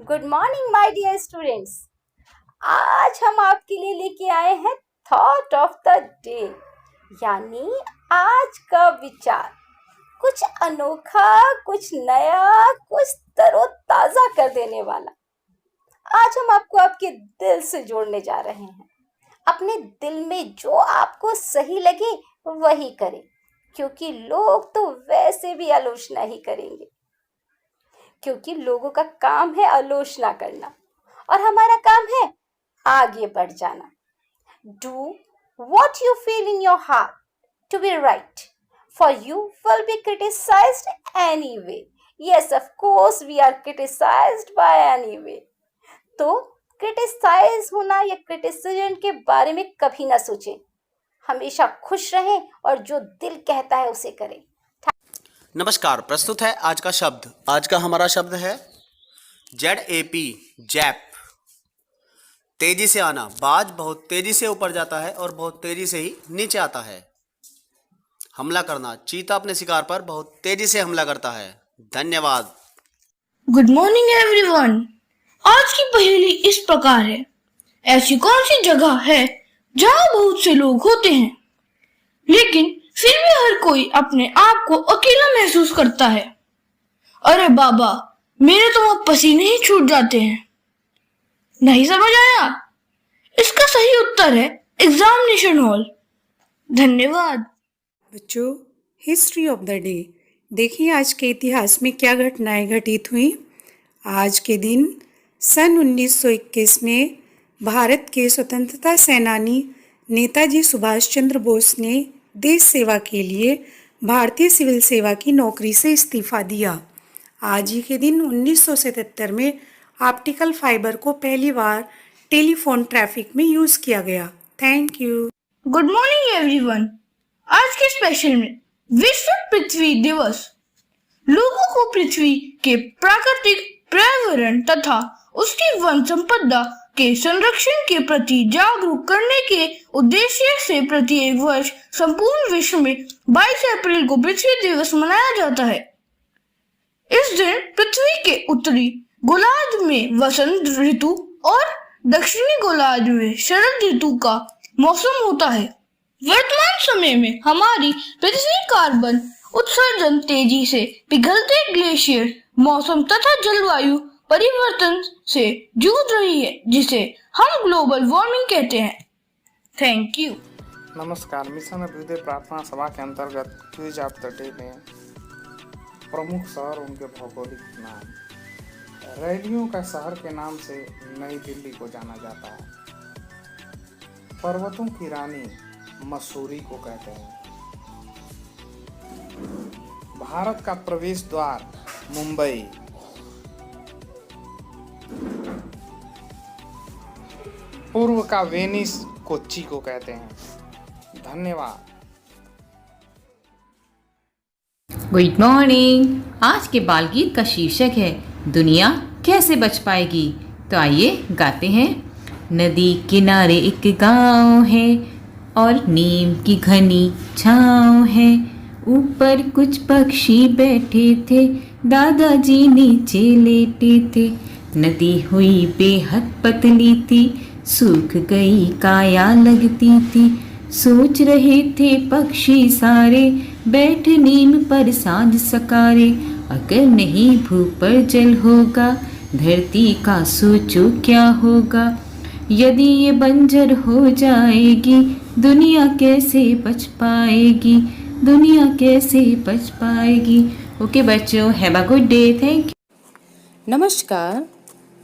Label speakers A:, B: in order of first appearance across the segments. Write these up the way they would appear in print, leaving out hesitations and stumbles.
A: Good morning my dear students. आज हम आपके लिए लेके आए हैं थॉट ऑफ द डे, यानी आज का विचार। कुछ अनोखा, कुछ नया, कुछ तरोताजा कर देने वाला। आज हम आपको आपके दिल से जोड़ने जा रहे हैं। अपने दिल में जो आपको सही लगे वही करें, क्योंकि लोग तो वैसे भी आलोचना ही करेंगे, क्योंकि लोगों का काम है आलोचना करना और हमारा काम है आगे बढ़ जाना। Do what you feel in your heart to be right, for you will be criticized anyway. Yes, of course we are criticized by anyway. तो क्रिटिसाइज होना या क्रिटिसिज्म के बारे में कभी ना सोचें। हमेशा खुश रहें और जो दिल कहता है उसे करें।
B: नमस्कार, प्रस्तुत है आज का शब्द। आज का हमारा शब्द है ZAP, जैप। तेजी से आना। बाज बहुत तेजी से ऊपर जाता है और बहुत तेजी से ही नीचे आता है। हमला करना। चीता अपने शिकार पर बहुत तेजी से हमला करता है। धन्यवाद।
C: Good morning everyone. आज की पहेली इस प्रकार है। ऐसी कौन सी जगह है जहाँ बहुत से लोग होते हैं, लेकिन फिर भी हर कोई अपने आप को अकेला महसूस करता है? अरे बाबा, मेरे तो वहां पसीने ही छूट जाते हैं। नहीं समझ आया? इसका सही उत्तर है एग्जामिनेशन हॉल। धन्यवाद।
D: बच्चों, हिस्ट्री ऑफ द डे। देखिए आज के इतिहास में क्या घटनाएं घटित हुई। आज के दिन सन 1921 में भारत के स्वतंत्रता सेनानी नेताजी सुभाष चंद्र बोस ने देश सेवा के लिए भारतीय सिविल सेवा की नौकरी से इस्तीफा दिया। आज ही के दिन 1977 में ऑप्टिकल फाइबर को पहली बार टेलीफोन ट्रैफिक में यूज किया गया। Thank you.
C: Good morning everyone. आज के स्पेशल में विश्व पृथ्वी दिवस लोगों को पृथ्वी के प्राकृतिक पर्यावरण तथा उसकी वन संपदा के संरक्षण के प्रति जागरूक करने के उद्देश्य से प्रत्येक वर्ष संपूर्ण विश्व में 22 अप्रैल को पृथ्वी दिवस मनाया जाता है। इस दिन पृथ्वी के उत्तरी गोलार्ध में वसंत ऋतु और दक्षिणी गोलार्ध में शरद ऋतु का मौसम होता है। वर्तमान समय में हमारी पृथ्वी कार्बन उत्सर्जन, तेजी से पिघलते ग्लेशियर, मौसम तथा जलवायु परिवर्तन से जूझ रही है, जिसे हम ग्लोबल वार्मिंग कहते हैं। Thank you.
E: नमस्कार। मिशन अभ्युदय प्रार्थना सभा के अंतर्गत क्विज ऑफ द डे में प्रमुख शहर उनके भौगोलिक नाम। रेडियो का शहर के नाम से नई दिल्ली को जाना जाता है। पर्वतों की रानी मसूरी को कहते हैं। भारत का प्रवेश द्वार मुंबई। पूर्व का वेनिस कोच्चि को कहते हैं। धन्यवाद।
F: Good morning. आज के बाल गीत का शीर्षक है दुनिया कैसे बच पाएगी। तो आइए गाते हैं। नदी किनारे एक गांव है और नीम की घनी छाँव है। ऊपर कुछ पक्षी बैठे थे, दादाजी नीचे लेटे थे। नदी हुई बेहद पतली थी, सूख गई काया लगती थी। सोच रहे थे पक्षी सारे, बैठ नीम पर सांझ सकारे। अगर नहीं भू पर जल होगा, धरती का सोचो क्या होगा। यदि ये बंजर हो जाएगी, दुनिया कैसे बच पाएगी, दुनिया कैसे बच पाएगी। ओके बच्चों, have a good day. Thank you.
G: नमस्कार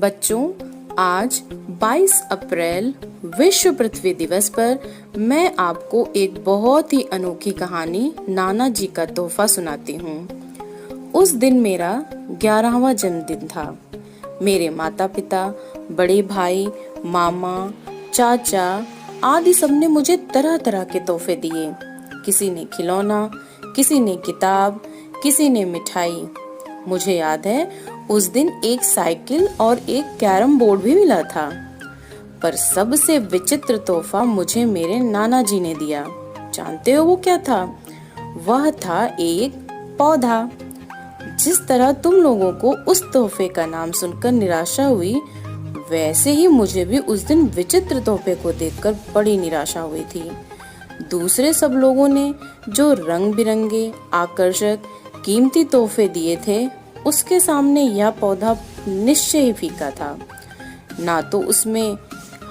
G: बच्चों, आज 22 अप्रैल विश्व पृथ्वी दिवस पर मैं आपको एक बहुत ही अनोखी कहानी नाना जी का तोहफा सुनाती हूँ। उस दिन मेरा 11वां जन्मदिन था। मेरे माता पिता, बड़े भाई, मामा, चाचा आदि सबने मुझे तरह तरह के तोहफे दिए। किसी ने खिलौना, किसी ने किताब, किसी ने मिठाई। मुझे याद है उस दिन एक साइकिल और एक कैरम बोर्ड भी मिला था। पर सबसे विचित्र तोहफा मुझे मेरे नाना जी ने दिया। जानते हो वो क्या था? वह था एक पौधा। जिस तरह तुम लोगों को उस तोहफे का नाम सुनकर निराशा हुई, वैसे ही मुझे भी उस दिन विचित्र तोहफे को देखकर बड़ी निराशा हुई थी। दूसरे सब लोगों ने जो रंग बिरंगे, आकर्षक, कीमती तोहफे दिए थे, उसके सामने यह पौधा निश्चय ही फीका था। ना तो उसमें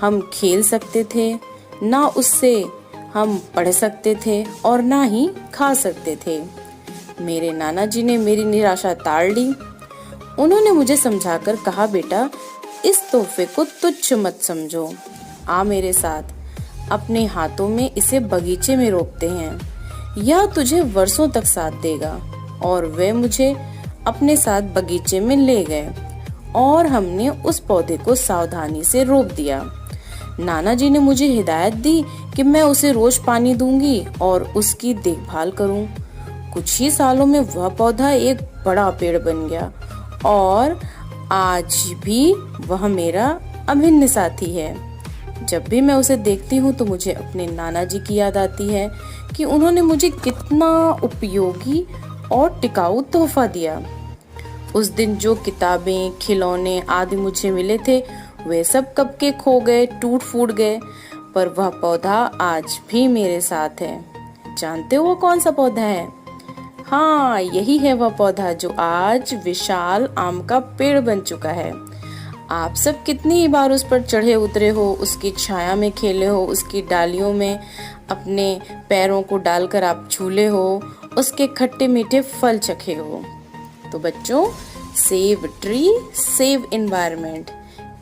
G: हम खेल सकते थे, ना उससे हम पढ़ सकते थे और ना ही खा सकते थे। मेरे नाना जी ने मेरी निराशा टाल ली। उन्होंने मुझे समझाकर कहा, बेटा इस तोहफे को तुच्छ मत समझो, आ मेरे साथ, अपने हाथों में इसे बगीचे में रोपते हैं। यह तुझे वर्षों तक साथ देगा। और वे मुझे अपने साथ बगीचे में ले गए और हमने उस पौधे को सावधानी से रोप दिया। नाना जी ने मुझे हिदायत दी कि मैं उसे रोज पानी दूंगी और उसकी देखभाल करूं। कुछ ही सालों में वह पौधा एक बड़ा पेड़ बन गया और आज भी वह मेरा अभिन्न साथी है। जब भी मैं उसे देखती हूँ तो मुझे अपने नाना जी की याद आती है कि उन्होंने मुझे कितना उपयोगी और टिकाऊ तोहफा दिया। उस दिन जो किताबें, खिलौने आदि मुझे मिले थे, वे सब कब के खो गए, टूट फूट गए, पर वह पौधा आज भी मेरे साथ है। जानते हो वो कौन सा पौधा है? हाँ, यही है वह पौधा जो आज विशाल आम का पेड़ बन चुका है। आप सब कितनी ही बार उस पर चढ़े उतरे हो, उसकी छाया में खेले हो, उसकी डालियों में अपने पैरों को डालकर आप झूले हो, उसके खट्टे मीठे फल चखे हो। तो बच्चों, सेव ट्री, सेव एनवायरनमेंट,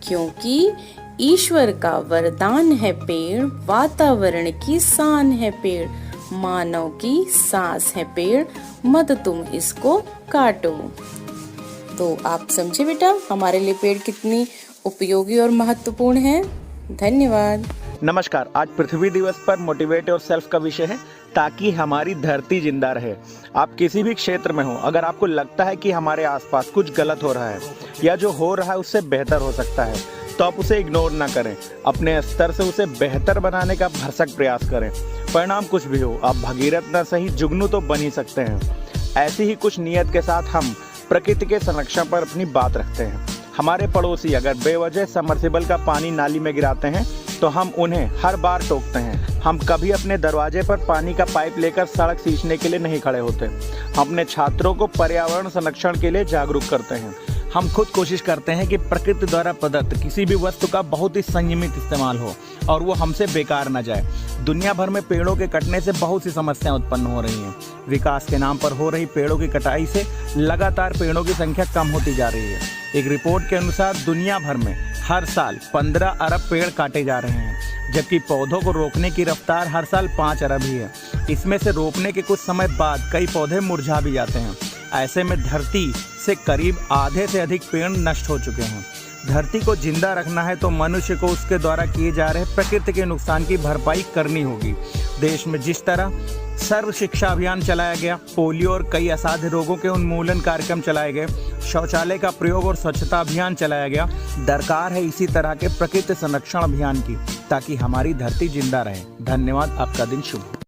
G: क्योंकि ईश्वर का वरदान है पेड़, वातावरण की शान है पेड़, मानव की सांस है पेड़, मत तुम इसको काटो। तो आप समझे बेटा हमारे लिए पेड़ कितनी उपयोगी और महत्वपूर्ण है। धन्यवाद।
H: नमस्कार। आज पृथ्वी दिवस पर मोटिवेट और सेल्फ का विषय है ताकि हमारी धरती जिंदा रहे। आप किसी भी क्षेत्र में हो, अगर आपको लगता है कि हमारे आसपास कुछ गलत हो रहा है या जो हो रहा है उससे बेहतर हो सकता है, तो आप उसे इग्नोर ना करें। अपने स्तर से उसे बेहतर बनाने का भरसक प्रयास करें। परिणाम कुछ भी हो, आप भगीरथ ना सही जुगनू तो बन ही सकते हैं। ऐसी ही कुछ नियत के साथ हम प्रकृति के संरक्षण पर अपनी बात रखते हैं। हमारे पड़ोसी अगर बेवजह सबमर्सिबल का पानी नाली में गिराते हैं तो हम उन्हें हर बार टोकते हैं। हम कभी अपने दरवाजे पर पानी का पाइप लेकर सड़क सींचने के लिए नहीं खड़े होते। हम अपने छात्रों को पर्यावरण संरक्षण के लिए जागरूक करते हैं। हम खुद कोशिश करते हैं कि प्रकृति द्वारा प्रदत्त किसी भी वस्तु का बहुत ही संयमित इस्तेमाल हो और वो हमसे बेकार न जाए। दुनिया भर में पेड़ों के कटने से बहुत सी समस्याएं उत्पन्न हो रही हैं। विकास के नाम पर हो रही पेड़ों की कटाई से लगातार पेड़ों की संख्या कम होती जा रही है। एक रिपोर्ट के अनुसार दुनिया भर में हर साल 15 अरब पेड़ काटे जा रहे हैं, जबकि पौधों को रोकने की रफ्तार हर साल 5 अरब ही है। इसमें से रोपने के कुछ समय बाद कई पौधे मुरझा भी जाते हैं। ऐसे में धरती से करीब आधे से अधिक पेड़ नष्ट हो चुके हैं। धरती को जिंदा रखना है तो मनुष्य को उसके द्वारा किए जा रहे प्रकृति के नुकसान की भरपाई करनी होगी। देश में जिस तरह सर्व शिक्षा अभियान चलाया गया, पोलियो और कई असाध्य रोगों के उन्मूलन कार्यक्रम चलाए गए, शौचालय का प्रयोग और स्वच्छता अभियान चलाया गया, दरकार है इसी तरह के प्रकृति संरक्षण अभियान की, ताकि हमारी धरती जिंदा रहे। धन्यवाद। आपका दिन शुभ हो।